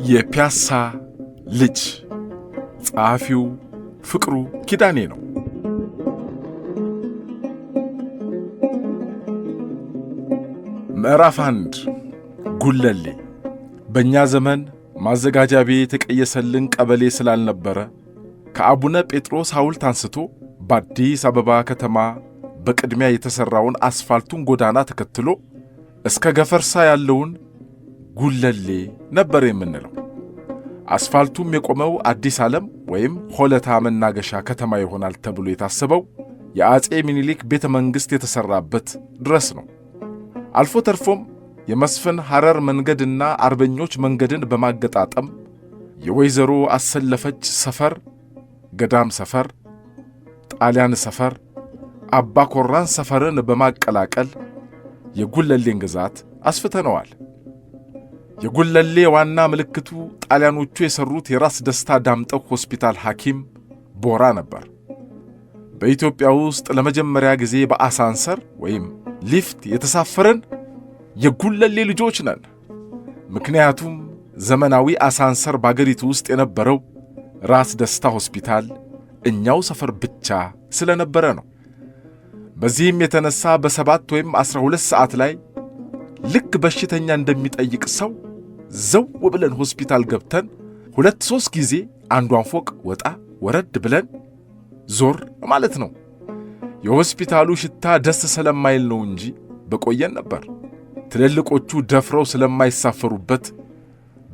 የፒያሳ ልጅ ጸሐፊው ፍቅሩ ኪዳኔ ነው። ምዕራፍ 1 ጉለሌ። በእኛ ዘመን ማዘጋጃ ቤት የቀየሰልን ቀበሌ ስላልነበረ ከአቡነ ጴጥሮስ ሐውልት አንስቶ በአዲስ አበባ ከተማ በቅድሚያ የተሠራውን አስፋልቱን ጎዳና ተከትሎ እስከ ገፈርሳ ያለውን ጉለሌ ነበር የምንለው። አስፋልቱም የቆመው አዲስ ዓለም ወይም ሆለታ መናገሻ ከተማ ይሆናል ተብሎ የታሰበው የአጼ ሚኒሊክ ቤተ መንግሥት የተሠራበት ድረስ ነው። አልፎ ተርፎም የመስፍን ሐረር መንገድና አርበኞች መንገድን በማገጣጠም የወይዘሮ አሰለፈች ሰፈር፣ ገዳም ሰፈር፣ ጣሊያን ሰፈር፣ አባ ኮራን ሰፈርን በማቀላቀል የጉለሌን ግዛት አስፍተነዋል። የጉለሌ ዋና ምልክቱ ጣሊያኖቹ የሠሩት የራስ ደስታ ዳምጠው ሆስፒታል ሐኪም ቦራ ነበር። በኢትዮጵያ ውስጥ ለመጀመሪያ ጊዜ በአሳንሰር ወይም ሊፍት የተሳፈረን የጉለሌ ልጆች ነን። ምክንያቱም ዘመናዊ አሳንሰር በአገሪቱ ውስጥ የነበረው ራስ ደስታ ሆስፒታል እኛው ሰፈር ብቻ ስለነበረ ነው። በዚህም የተነሳ በ7 ወይም 12 ሰዓት ላይ ልክ በሽተኛ እንደሚጠይቅ ሰው ዘው ብለን ሆስፒታል ገብተን 2-3 ጊዜ አንዷን ፎቅ ወጣ ወረድ ብለን ዞር ማለት ነው። የሆስፒታሉ ሽታ ደስ ስለማይል ነው እንጂ በቆየን ነበር። ትልልቆቹ ደፍረው ስለማይሳፈሩበት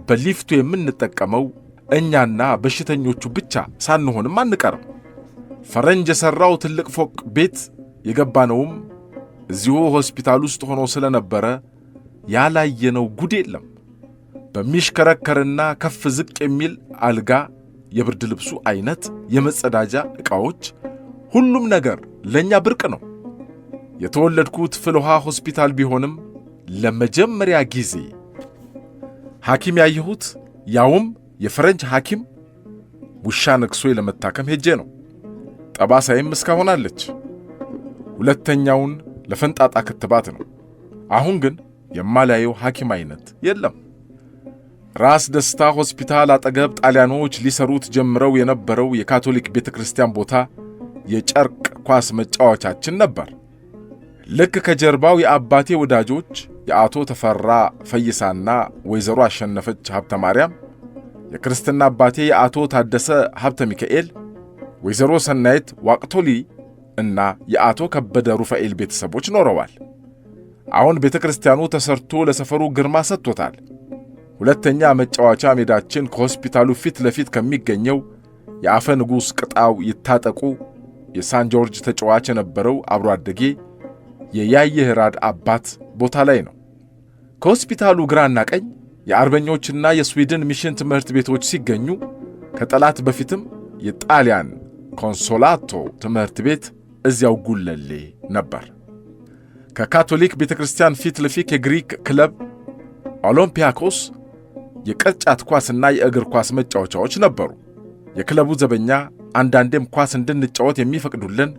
በሊፍቱ የምንጠቀመው እኛና በሽተኞቹ ብቻ ሳንሆንም አንቀርም። ፈረንጅ የሠራው ትልቅ ፎቅ ቤት የገባነውም እዚሁ ሆስፒታል ውስጥ ሆኖ ስለነበረ ያላየነው ጉድ የለም። በሚሽከረከርና ከፍ ዝቅ የሚል አልጋ፣ የብርድ ልብሱ አይነት፣ የመጸዳጃ ዕቃዎች፣ ሁሉም ነገር ለእኛ ብርቅ ነው። የተወለድኩት ፍልውሃ ሆስፒታል ቢሆንም ለመጀመሪያ ጊዜ ሐኪም ያየሁት ያውም የፈረንጅ ሐኪም ውሻ ነክሶ ለመታከም ሄጄ ነው። ጠባሳይም እስካሁን አለች። ሁለተኛውን ለፈንጣጣ ክትባት ነው። አሁን ግን የማላየው ሐኪም አይነት የለም። ራስ ደስታ ሆስፒታል አጠገብ ጣሊያኖች ሊሰሩት ጀምረው የነበረው የካቶሊክ ቤተ ክርስቲያን ቦታ የጨርቅ ኳስ መጫወቻችን ነበር። ልክ ከጀርባው የአባቴ ወዳጆች የአቶ ተፈራ ፈይሳና ወይዘሮ አሸነፈች ሀብተ ማርያም፣ የክርስትና አባቴ የአቶ ታደሰ ሀብተ ሚካኤል፣ ወይዘሮ ሰናይት ዋቅቶሊ እና የአቶ ከበደ ሩፋኤል ቤተሰቦች ኖረዋል። አሁን ቤተ ክርስቲያኑ ተሰርቶ ለሰፈሩ ግርማ ሰጥቶታል። ሁለተኛ መጫወቻ ሜዳችን ከሆስፒታሉ ፊት ለፊት ከሚገኘው የአፈ ንጉሥ ቅጣው ይታጠቁ የሳን ጆርጅ ተጫዋች የነበረው አብሮ አደጌ የያየህ ራድ አባት ቦታ ላይ ነው። ከሆስፒታሉ ግራና ቀኝ የአርበኞችና የስዊድን ሚሽን ትምህርት ቤቶች ሲገኙ ከጠላት በፊትም የጣሊያን ኮንሶላቶ ትምህርት ቤት እዚያው ጉለሌ ነበር። ከካቶሊክ ቤተ ክርስቲያን ፊት ለፊት የግሪክ ክለብ ኦሎምፒያኮስ የቅርጫት ኳስና የእግር ኳስ መጫወቻዎች ነበሩ። የክለቡ ዘበኛ አንዳንዴም ኳስ እንድንጫወት የሚፈቅዱልን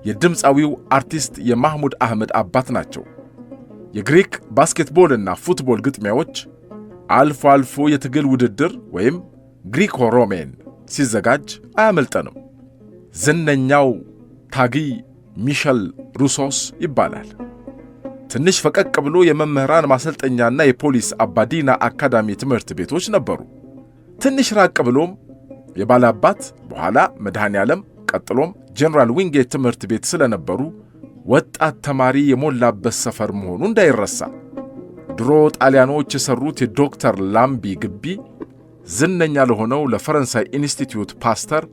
የድምፃዊው አርቲስት የማህሙድ አህመድ አባት ናቸው። የግሪክ ባስኬትቦልና ፉትቦል ግጥሚያዎች፣ አልፎ አልፎ የትግል ውድድር ወይም ግሪኮ ሮሜን ሲዘጋጅ አያመልጠንም። ዝነኛው ታጊ ሚሸል ሩሶስ ይባላል። ትንሽ ፈቀቅ ብሎ የመምህራን ማሰልጠኛና የፖሊስ አባዲና አካዳሚ ትምህርት ቤቶች ነበሩ። ትንሽ ራቅ ብሎም የባላባት በኋላ መድኃኔ ዓለም ቀጥሎም ጄኔራል ዊንጌት ትምህርት ቤት ስለነበሩ ወጣት ተማሪ የሞላበት ሰፈር መሆኑ እንዳይረሳ። ድሮ ጣሊያኖች የሠሩት የዶክተር ላምቢ ግቢ ዝነኛ ለሆነው ለፈረንሳይ ኢንስቲትዩት ፓስተር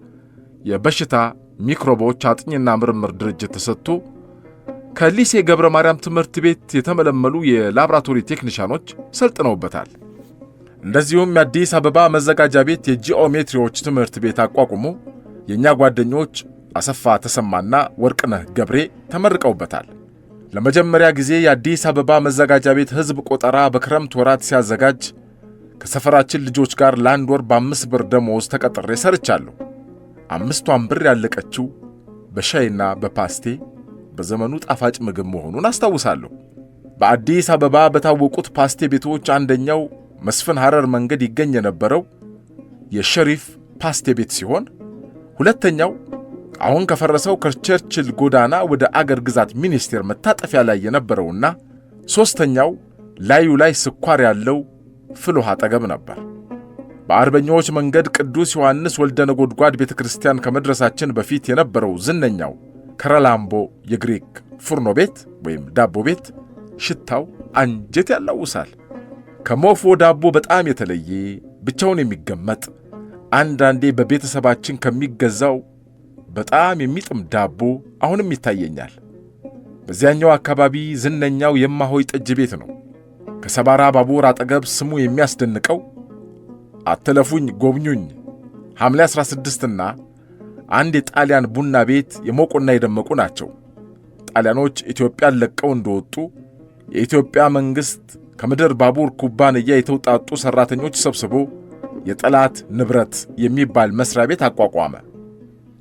የበሽታ ሚክሮቦች አጥኚና ምርምር ድርጅት ተሰጥቶ ከሊሴ ገብረ ማርያም ትምህርት ቤት የተመለመሉ የላብራቶሪ ቴክኒሻኖች ሰልጥነውበታል። እንደዚሁም የአዲስ አበባ መዘጋጃ ቤት የጂኦሜትሪዎች ትምህርት ቤት አቋቁሞ የእኛ ጓደኞች አሰፋ ተሰማና ወርቅነህ ገብሬ ተመርቀውበታል። ለመጀመሪያ ጊዜ የአዲስ አበባ መዘጋጃ ቤት ሕዝብ ቆጠራ በክረምት ወራት ሲያዘጋጅ ከሰፈራችን ልጆች ጋር ለአንድ ወር በ5 ብር ደመወዝ ተቀጥሬ ሰርቻለሁ። 5ቷን ብር ያለቀችው በሻይና በፓስቴ በዘመኑ ጣፋጭ ምግብ መሆኑን አስታውሳለሁ። በአዲስ አበባ በታወቁት ፓስቴ ቤቶች አንደኛው መስፍን ሐረር መንገድ ይገኝ የነበረው የሸሪፍ ፓስቴ ቤት ሲሆን ሁለተኛው አሁን ከፈረሰው ከቸርችል ጎዳና ወደ አገር ግዛት ሚኒስቴር መታጠፊያ ላይ የነበረውና ሦስተኛው ላዩ ላይ ስኳር ያለው ፍልውሃ አጠገብ ነበር። በአርበኞች መንገድ ቅዱስ ዮሐንስ ወልደ ነጎድጓድ ቤተ ክርስቲያን ከመድረሳችን በፊት የነበረው ዝነኛው ከረላምቦ የግሪክ ፉርኖ ቤት ወይም ዳቦ ቤት ሽታው አንጀት ያላውሳል። ከሞፎ ዳቦ በጣም የተለየ ብቻውን የሚገመጥ አንዳንዴ በቤተሰባችን ከሚገዛው በጣም የሚጥም ዳቦ አሁንም ይታየኛል። በዚያኛው አካባቢ ዝነኛው የማሆይ ጠጅ ቤት ነው። ከሰባራ ባቡር አጠገብ ስሙ የሚያስደንቀው አትለፉኝ ጎብኙኝ ሐምሌ 16ና አንድ የጣሊያን ቡና ቤት የሞቁና የደመቁ ናቸው። ጣሊያኖች ኢትዮጵያን ለቀው እንደወጡ የኢትዮጵያ መንግሥት ከምድር ባቡር ኩባንያ የተውጣጡ ሠራተኞች ሰብስቦ የጠላት ንብረት የሚባል መሥሪያ ቤት አቋቋመ።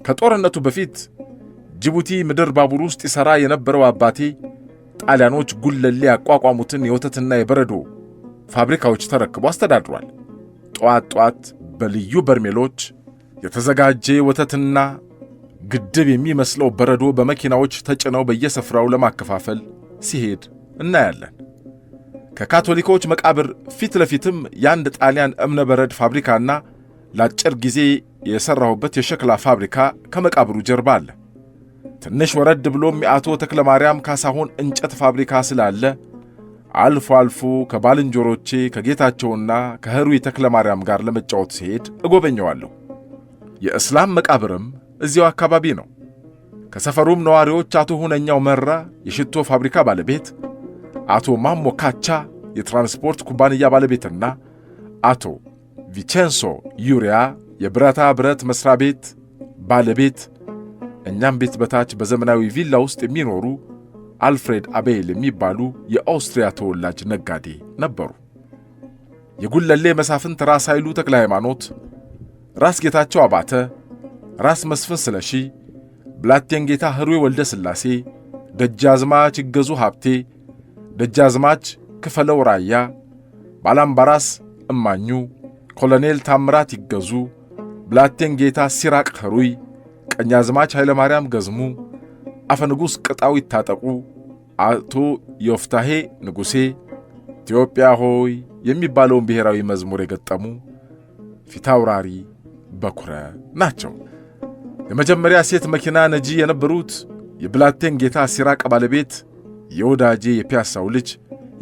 ከጦርነቱ በፊት ጅቡቲ ምድር ባቡር ውስጥ ይሠራ የነበረው አባቴ ጣሊያኖች ጉለሌ ያቋቋሙትን የወተትና የበረዶ ፋብሪካዎች ተረክቦ አስተዳድሯል። ጧት ጧት በልዩ በርሜሎች የተዘጋጀ ወተትና ግድብ የሚመስለው በረዶ በመኪናዎች ተጭነው በየስፍራው ለማከፋፈል ሲሄድ እናያለን። ከካቶሊኮች መቃብር ፊት ለፊትም የአንድ ጣሊያን እብነ በረድ ፋብሪካና ለአጭር ጊዜ የሠራሁበት የሸክላ ፋብሪካ ከመቃብሩ ጀርባ አለ። ትንሽ ወረድ ብሎም የአቶ ተክለ ማርያም ካሳሁን እንጨት ፋብሪካ ስላለ አልፎ አልፎ ከባልንጀሮቼ ከጌታቸውና ከህሩይ ተክለ ማርያም ጋር ለመጫወት ሲሄድ እጎበኘዋለሁ። የእስላም መቃብርም እዚያው አካባቢ ነው። ከሰፈሩም ነዋሪዎች አቶ ሁነኛው መራ የሽቶ ፋብሪካ ባለቤት፣ አቶ ማሞ ካቻ የትራንስፖርት ኩባንያ ባለቤትና አቶ ቪቼንሶ ዩሪያ የብረታ ብረት መስሪያ ቤት ባለቤት፣ እኛም ቤት በታች በዘመናዊ ቪላ ውስጥ የሚኖሩ አልፍሬድ አቤል የሚባሉ የኦስትሪያ ተወላጅ ነጋዴ ነበሩ። የጉለሌ መሳፍንት ራስ ኃይሉ ተክለ ሃይማኖት፣ ራስ ጌታቸው አባተ፣ ራስ መስፍን ስለሺ፣ ብላቴን ጌታ ህሩይ ወልደ ሥላሴ፣ ደጃዝማች ይገዙ ሀብቴ፣ ደጃዝማች ክፈለው ራያ፣ ባላምባራስ እማኙ፣ ኮሎኔል ታምራት ይገዙ፣ ብላቴን ጌታ ሲራቅ ህሩይ፣ ቀኛዝማች ኃይለ ማርያም ገዝሙ፣ አፈንጉስ ቅጣው ይታጠቁ፣ አቶ ዮፍታሄ ንጉሴ ኢትዮጵያ ሆይ የሚባለውን ብሔራዊ መዝሙር የገጠሙ ፊታውራሪ በኩረ ናቸው። የመጀመሪያ ሴት መኪና ነጂ የነበሩት የብላቴን ጌታ ሲራቅ ባለቤት የወዳጄ የፒያሳው ልጅ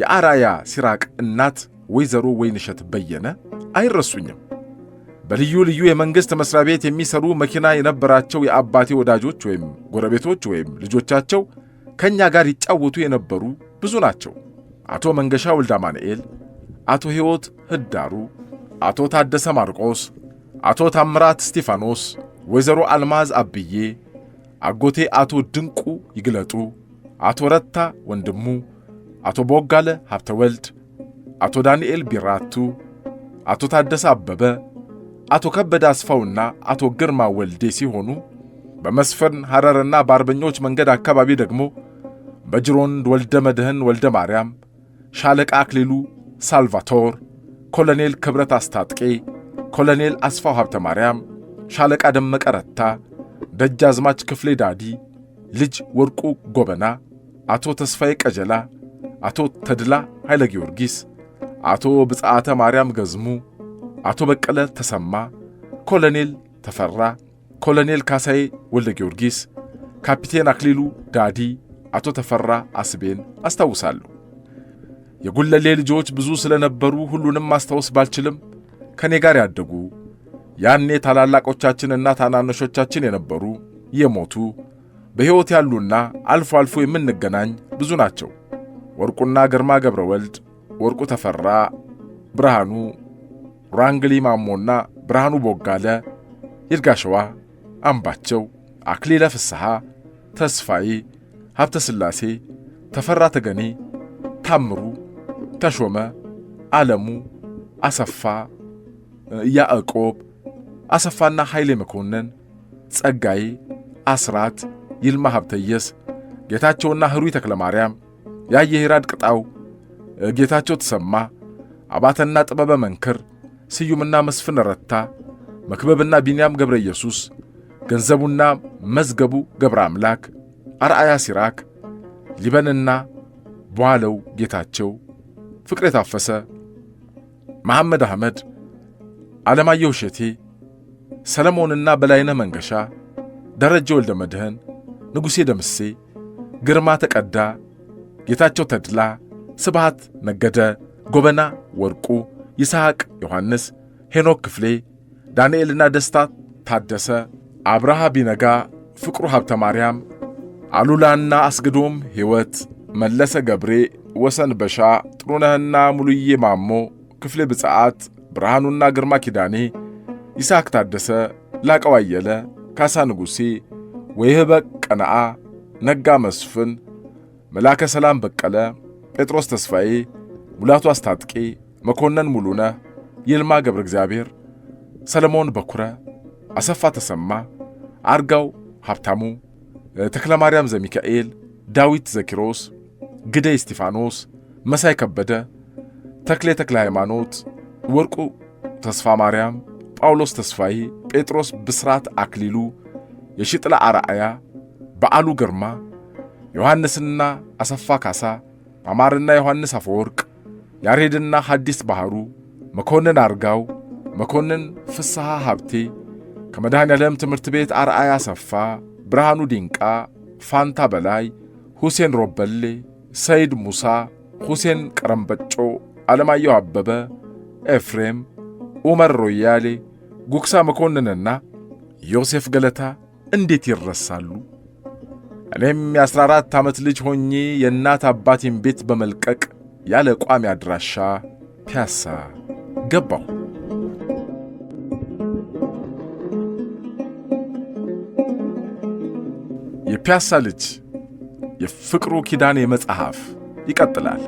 የአራያ ሲራቅ እናት ወይዘሮ ወይንሸት በየነ አይረሱኝም። በልዩ ልዩ የመንግሥት መሥሪያ ቤት የሚሰሩ መኪና የነበራቸው የአባቴ ወዳጆች ወይም ጎረቤቶች ወይም ልጆቻቸው ከእኛ ጋር ይጫወቱ የነበሩ ብዙ ናቸው። አቶ መንገሻ ወልዳ ማንኤል፣ አቶ ሕይወት ህዳሩ፣ አቶ ታደሰ ማርቆስ፣ አቶ ታምራት እስጢፋኖስ፣ ወይዘሮ አልማዝ አብዬ፣ አጎቴ አቶ ድንቁ ይግለጡ፣ አቶ ረታ ወንድሙ፣ አቶ ቦጋለ ሀብተወልድ፣ አቶ ዳንኤል ቢራቱ፣ አቶ ታደሰ አበበ፣ አቶ ከበደ አስፋውና አቶ ግርማ ወልዴ ሲሆኑ በመስፍን ሐረርና በአርበኞች መንገድ አካባቢ ደግሞ በጅሮንድ ወልደ መድህን ወልደ ማርያም፣ ሻለቃ አክሊሉ ሳልቫቶር፣ ኮሎኔል ክብረት አስታጥቄ፣ ኮሎኔል አስፋው ሀብተ ማርያም፣ ሻለቃ ደመቀ ረታ፣ ደጃዝማች ክፍሌ ዳዲ፣ ልጅ ወርቁ ጎበና፣ አቶ ተስፋዬ ቀጀላ፣ አቶ ተድላ ኃይለ ጊዮርጊስ፣ አቶ ብጽዓተ ማርያም ገዝሙ፣ አቶ በቀለ ተሰማ፣ ኮሎኔል ተፈራ፣ ኮሎኔል ካሳዬ ወልደ ጊዮርጊስ፣ ካፒቴን አክሊሉ ዳዲ፣ አቶ ተፈራ አስቤን አስታውሳለሁ። የጉለሌ ልጆች ብዙ ስለነበሩ ሁሉንም ማስታወስ ባልችልም ከኔ ጋር ያደጉ ያኔ ታላላቆቻችንና ታናናሾቻችን የነበሩ የሞቱ በሕይወት ያሉና አልፎ አልፎ የምንገናኝ ብዙ ናቸው። ወርቁና ግርማ ገብረ ወልድ፣ ወርቁ ተፈራ፣ ብርሃኑ ራንግሊ ማሞና ብርሃኑ ቦጋለ፣ ይርጋሸዋ አምባቸው፣ አክሊለ ፍስሐ፣ ተስፋዬ ሀብተ ሥላሴ፣ ተፈራ ተገኔ፣ ታምሩ ተሾመ፣ ዓለሙ አሰፋ፣ ያዕቆብ አሰፋና ኃይሌ መኮንን፣ ጸጋዬ፣ አስራት፣ ይልማ ሀብተየስ፣ ጌታቸውና ህሩይ ተክለ ማርያም፣ ያየሂራድ ቅጣው፣ ጌታቸው ተሰማ፣ አባተና ጥበበ መንክር፣ ስዩምና መስፍን ረታ፣ መክበብና ቢንያም ገብረ ኢየሱስ፣ ገንዘቡና መዝገቡ ገብረ አምላክ፣ አርአያ ሲራክ፣ ሊበንና ቧለው ጌታቸው፣ ፍቅሬ ታፈሰ፣ መሐመድ አህመድ፣ ዓለማየሁ እሸቴ፣ ሰለሞንና በላይነህ መንገሻ፣ ደረጀ ወልደ መድህን፣ ንጉሴ ደምሴ፣ ግርማ ተቀዳ፣ ጌታቸው ተድላ፣ ስብሃት ነገደ፣ ጎበና ወርቁ፣ ይስሐቅ ዮሐንስ፣ ሄኖክ ክፍሌ፣ ዳንኤልና ደስታ ታደሰ፣ አብርሃ ቢነጋ፣ ፍቅሩ ሀብተ ማርያም፣ አሉላና አስግዶም ሕይወት፣ መለሰ ገብሬ፣ ወሰን በሻ፣ ጥሩነህና ሙሉዬ ማሞ፣ ክፍሌ ብፅዓት፣ ብርሃኑና ግርማ ኪዳኔ፣ ይስሐቅ ታደሰ፣ ላቀው አየለ፣ ካሳ ንጉሴ፣ ወይህበቅ ቀነአ፣ ነጋ መስፍን፣ መላከ ሰላም በቀለ፣ ጴጥሮስ ተስፋዬ፣ ሙላቱ አስታጥቄ፣ መኮንን ሙሉነህ፣ ይልማ ገብረ እግዚአብሔር፣ ሰለሞን በኩረ፣ አሰፋ ተሰማ፣ አርጋው ሀብታሙ፣ ተክለ ማርያም ዘሚካኤል፣ ዳዊት ዘኪሮስ፣ ግደይ እስጢፋኖስ፣ መሳይ ከበደ፣ ተክሌ ተክለ ሃይማኖት፣ ወርቁ ተስፋ ማርያም፣ ጳውሎስ ተስፋዬ፣ ጴጥሮስ ብስራት አክሊሉ፣ የሽጥላ አርአያ፣ በዓሉ ግርማ፣ ዮሐንስና አሰፋ ካሳ፣ አማርና ዮሐንስ አፈወርቅ፣ ያሬድና ሐዲስ ባህሩ፣ መኮንን አርጋው፣ መኮንን ፍስሐ ሀብቴ፣ ከመድኃኔዓለም ትምህርት ቤት አርአያ አሰፋ፣ ብርሃኑ ዲንቃ፣ ፋንታ በላይ፣ ሁሴን ሮበሌ፣ ሰይድ ሙሳ፣ ሁሴን ቀረምበጮ፣ ዓለማየሁ አበበ፣ ኤፍሬም፣ ዑመር ሮያሌ፣ ጉክሳ መኮንንና ዮሴፍ ገለታ እንዴት ይረሳሉ? እኔም የ14 ዓመት ልጅ ሆኜ የእናት አባቴን ቤት በመልቀቅ ያለ ቋሚ አድራሻ ፒያሳ ገባሁ። የፒያሳ ልጅ የፍቅሩ ኪዳኔ መጽሐፍ ይቀጥላል።